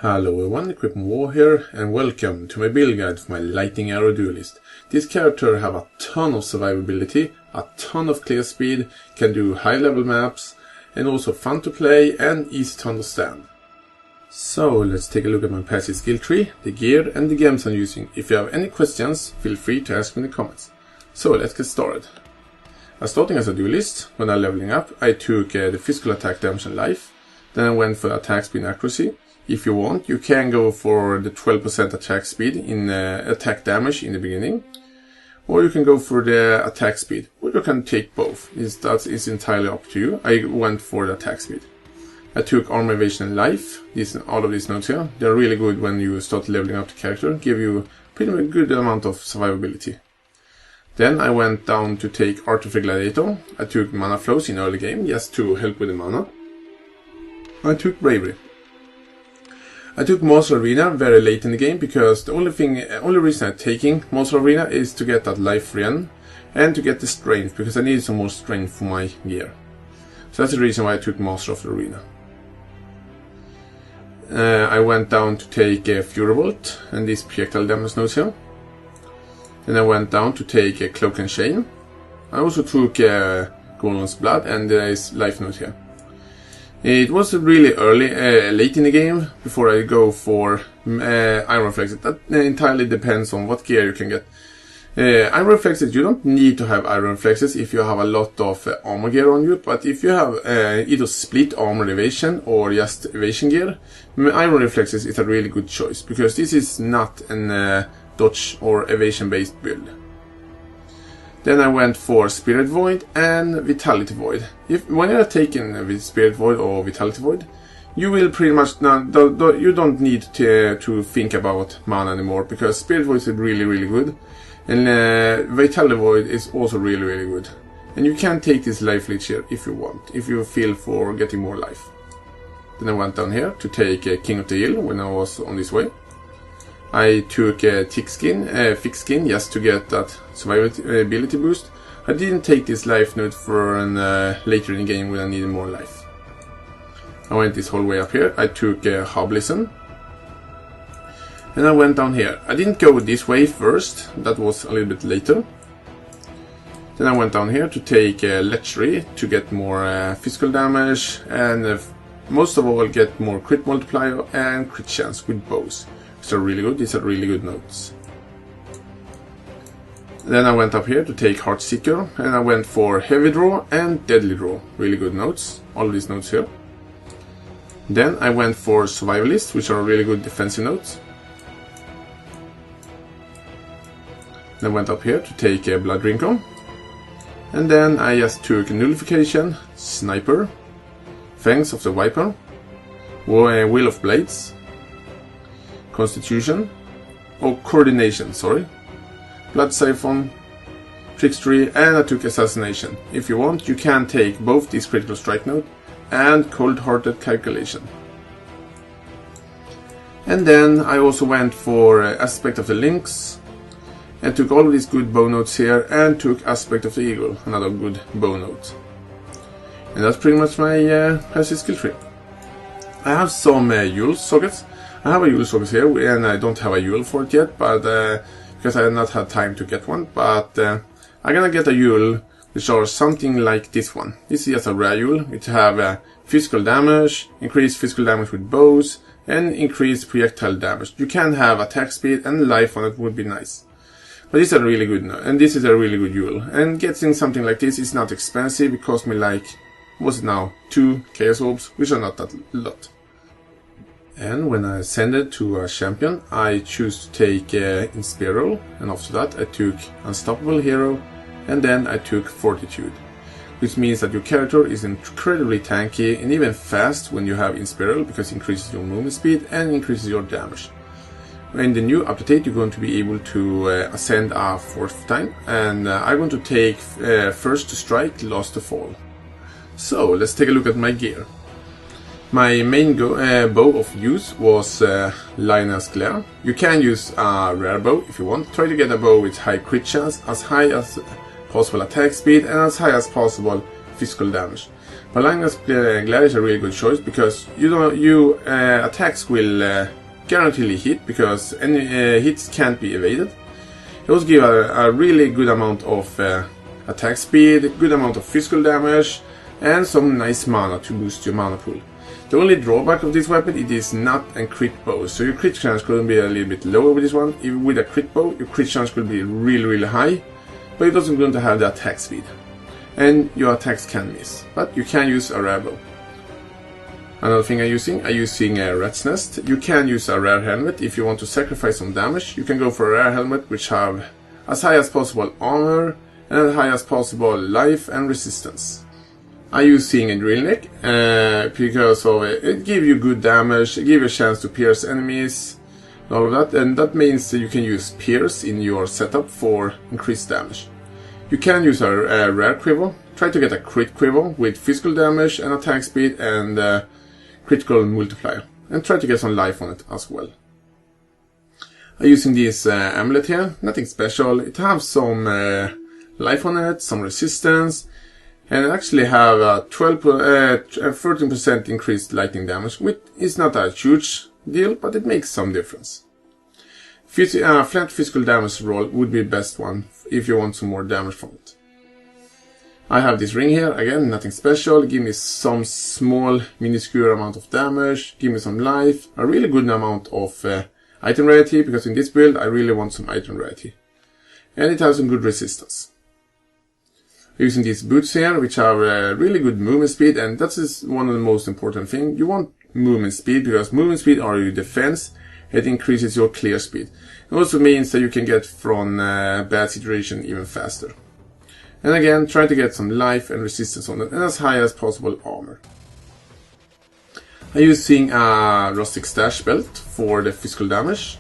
Hello everyone, Equipment War here, and welcome to my build guide for my Lightning Arrow Duelist. This character have a ton of survivability, a ton of clear speed, can do high level maps, and also fun to play and easy to understand. So let's take a look at my passive skill tree, the gear and the gems I'm using. If you have any questions, feel free to ask me in the comments. So let's get started. Starting as a duelist, when I'm leveling up, I took the physical attack damage and life, then I went for attack speed and accuracy. If you want, you can go for the 12% attack speed in attack damage in the beginning. Or you can go for the attack speed, or you can take both. That is entirely up to you. I went for the attack speed. I took armor evasion and life. All of these notes here, they're really good when you start leveling up the character. Give you pretty much a good amount of survivability. Then I went down to take Art of the Gladiator. I took mana flows in early game, just to help with the mana. I took bravery. I took Monster Arena very late in the game because the only reason I'm taking Monster Arena is to get that life regen and to get the strength, because I need some more strength for my gear. So that's the reason why I took Master of the Arena. I went down to take Fury Bolt and this projectile damage nodes here. Then I went down to take Cloak and Chain. I also took Golem's Blood and there is life node here. It was really late in the game before I go for Iron Reflexes. That entirely depends on what gear you can get. Iron Reflexes, you don't need to have Iron Reflexes if you have a lot of armor gear on you, but if you have either split armor evasion or just evasion gear, Iron Reflexes is a really good choice, because this is not an dodge or evasion based build. Then I went for Spirit Void and Vitality Void. When you're taking Spirit Void or Vitality Void, you will pretty much you don't need to think about mana anymore, because Spirit Void is really good, and Vitality Void is also really good. And you can take this life leech here if you want, if you feel for getting more life. Then I went down here to take King of the Hill when I was on this way. I took thick skin just to get that survivability boost. I didn't take this life node for later in the game when I needed more life. I went this whole way up here. I took Hablison. And I went down here. I didn't go this way first, that was a little bit later. Then I went down here to take Lechery to get more physical damage, and most of all get more crit multiplier and crit chance with bows. These are really good, these are really good notes. Then I went up here to take Heartseeker, and I went for Heavy Draw and Deadly Draw. Really good notes, all of these notes here. Then I went for Survivalist, which are really good defensive notes. Then I went up here to take Blood Rincon. And then I just took Nullification, Sniper, Fangs of the Viper, Wheel of Blades, Constitution, or Coordination, sorry, Blood Siphon, Trickstery, and I took Assassination. If you want, you can take both this Critical Strike node and Cold-Hearted Calculation. And then I also went for Aspect of the Lynx, and took all of these good bow notes here, and took Aspect of the Eagle, another good bow note. And that's pretty much my passive skill tree. I have some Yule sockets. I have a Yule socket here, and I don't have a Yule for it yet, but because I have not had time to get one. But I'm gonna get a Yule which are something like this one. This is just a rare Yule, which have physical damage, increased physical damage with bows, and increased projectile damage. You can have attack speed and life on it, would be nice. But this is a really good, and this is a really good Yule. And getting something like this is not expensive. It cost me like, what's it now, 2 Chaos Orbs, which are not that lot. And when I ascended to a champion, I choose to take Inspiral, and after that I took Unstoppable Hero, and then I took Fortitude, which means that your character is incredibly tanky and even fast when you have Inspiral, because it increases your movement speed and increases your damage. In the new update, you're going to be able to ascend a 4th time, and I'm going to take first to strike, last to fall. So let's take a look at my gear. My main bow of use was Lioness Glare. You can use a rare bow if you want. Try to get a bow with high crit chance, as high as possible attack speed, and as high as possible physical damage. Palanga's Glare is a really good choice because you attacks will guaranteed hit because any hits can't be evaded. It also gives a really good amount of attack speed, good amount of physical damage, and some nice mana to boost your mana pool. The only drawback of this weapon, it is not a crit bow, so your crit chance could be a little bit lower with this one. Even with a crit bow, your crit chance will be really high, but it doesn't going to have the attack speed. And your attacks can miss, but you can use a rare bow. Another thing I'm using a Rat's Nest. You can use a rare helmet if you want to sacrifice some damage. You can go for a rare helmet which have as high as possible armor and as high as possible life and resistance. I'm using a drill neck because of it gives you good damage, it gives you a chance to pierce enemies, all of that, and that means that you can use pierce in your setup for increased damage. You can use a rare quiver. Try to get a crit quiver with physical damage and attack speed and critical multiplier, and try to get some life on it as well. I'm using this amulet here, nothing special. It has some life on it, some resistance, and it actually have a 13% increased lightning damage, which is not a huge deal, but it makes some difference. Flat physical damage roll would be the best one if you want some more damage from it. I have this ring here, again, nothing special, give me some small minuscule amount of damage, give me some life, a really good amount of item rarity, because in this build I really want some item rarity. And it has some good resistance. Using these boots here, which have really good movement speed, and that is one of the most important things. You want movement speed, because movement speed are your defense, it increases your clear speed. It also means that you can get from bad situation even faster. And again, try to get some life and resistance on it, and as high as possible armor. I'm using a rustic stash belt for the physical damage,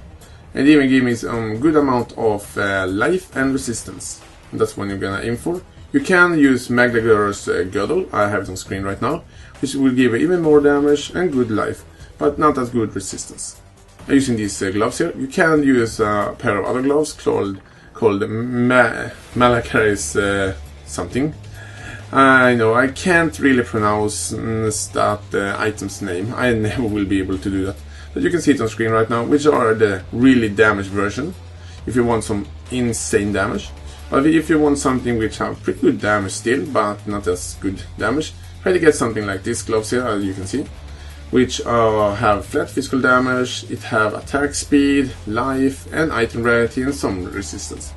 and even give me some good amount of life and resistance. And that's what you're gonna aim for. You can use Maglagur's Girdle, I have it on screen right now, which will give even more damage and good life, but not as good resistance. I'm using these gloves here. You can use a pair of other gloves called Malakaris something. I know, I can't really pronounce that item's name. I never will be able to do that. But you can see it on screen right now, which are the really damaged version, if you want some insane damage. But if you want something which have pretty good damage still, but not as good damage, try to get something like these gloves here, as you can see, which have flat physical damage, it have attack speed, life, and item rarity, and some resistance.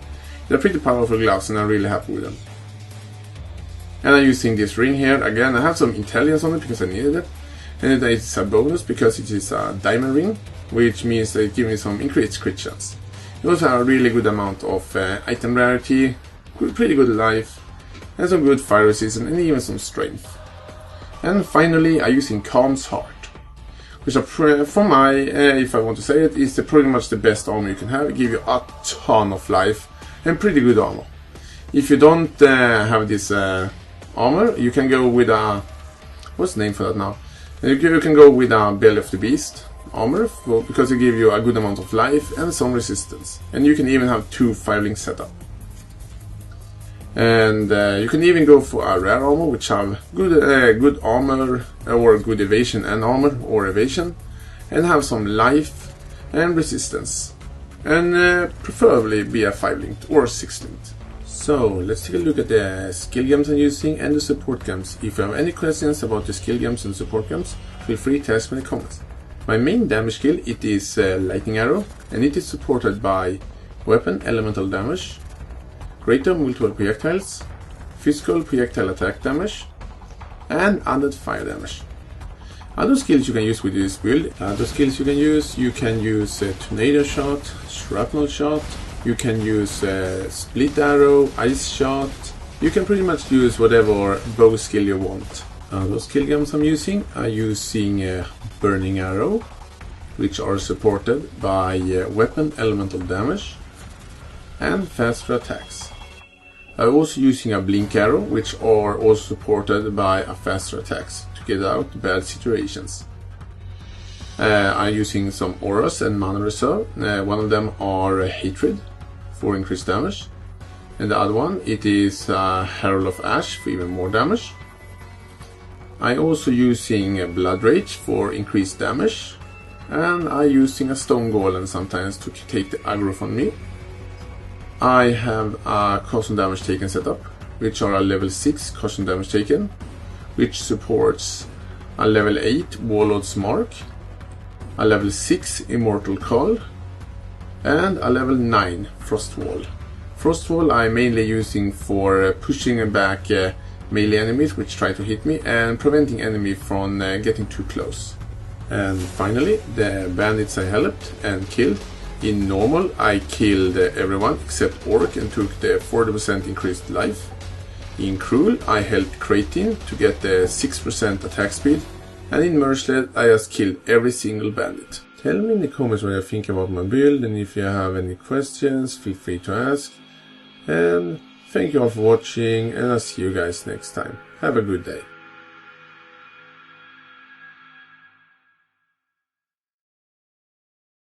They're pretty powerful gloves, and I'm really happy with them. And I'm using this ring here. Again, I have some intelligence on it because I needed it, and it's a bonus because it is a diamond ring, which means that it gives me some increased crit chance. It also has a really good amount of item rarity, pretty good life, and some good fire resistance, and even some strength. And finally, I'm using Calm's Heart, which for my, if I want to say it, is pretty much the best armor you can have. It gives you a ton of life and pretty good armor. If you don't have this armor, you can go with a, what's the name for that now? You can go with a Belly of the Beast armor, because it gives you a good amount of life and some resistance. And you can even have 2 5-link setup. And you can even go for a rare armor, which have good armor, or good evasion and armor, or evasion, and have some life and resistance. And preferably be a 5-linked or 6-linked. So let's take a look at the skill gems I'm using and the support gems. If you have any questions about the skill gems and support gems, feel free to ask me in the comments. My main damage skill, it is Lightning Arrow, and it is supported by Weapon Elemental Damage, Greater Multiple Projectiles, Physical Projectile Attack Damage, and Added Fire Damage. Other skills you can use with this build, you can use Tornado Shot, Shrapnel Shot, you can use Split Arrow, Ice Shot, you can pretty much use whatever bow skill you want. Those skill gems I'm using Burning Arrow, which are supported by Weapon Elemental Damage and faster attacks. I'm also using a Blink Arrow, which are also supported by a faster attacks to get out bad situations. I'm using some auras and mana reserve. One of them are Hatred for increased damage, and the other one it is Herald of Ash for even more damage. I also using Blood Rage for increased damage, and I using a Stone Golem sometimes to take the aggro from me. I have a custom damage taken setup, which are a level 6 custom damage taken, which supports a level 8 Warlord's Mark, a level 6 Immortal Call, and a level 9 Frost Wall. Frost Wall I'm mainly using for pushing back melee enemies which try to hit me and preventing enemy from getting too close. And finally, the bandits I helped and killed. In normal I killed everyone except Orc and took the 40% increased life. In Cruel I helped Kratin to get the 6% attack speed, and in Merciless I just killed every single bandit. Tell me in the comments what you think about my build, and if you have any questions, feel free to ask. And thank you all for watching, and I'll see you guys next time. Have a good day.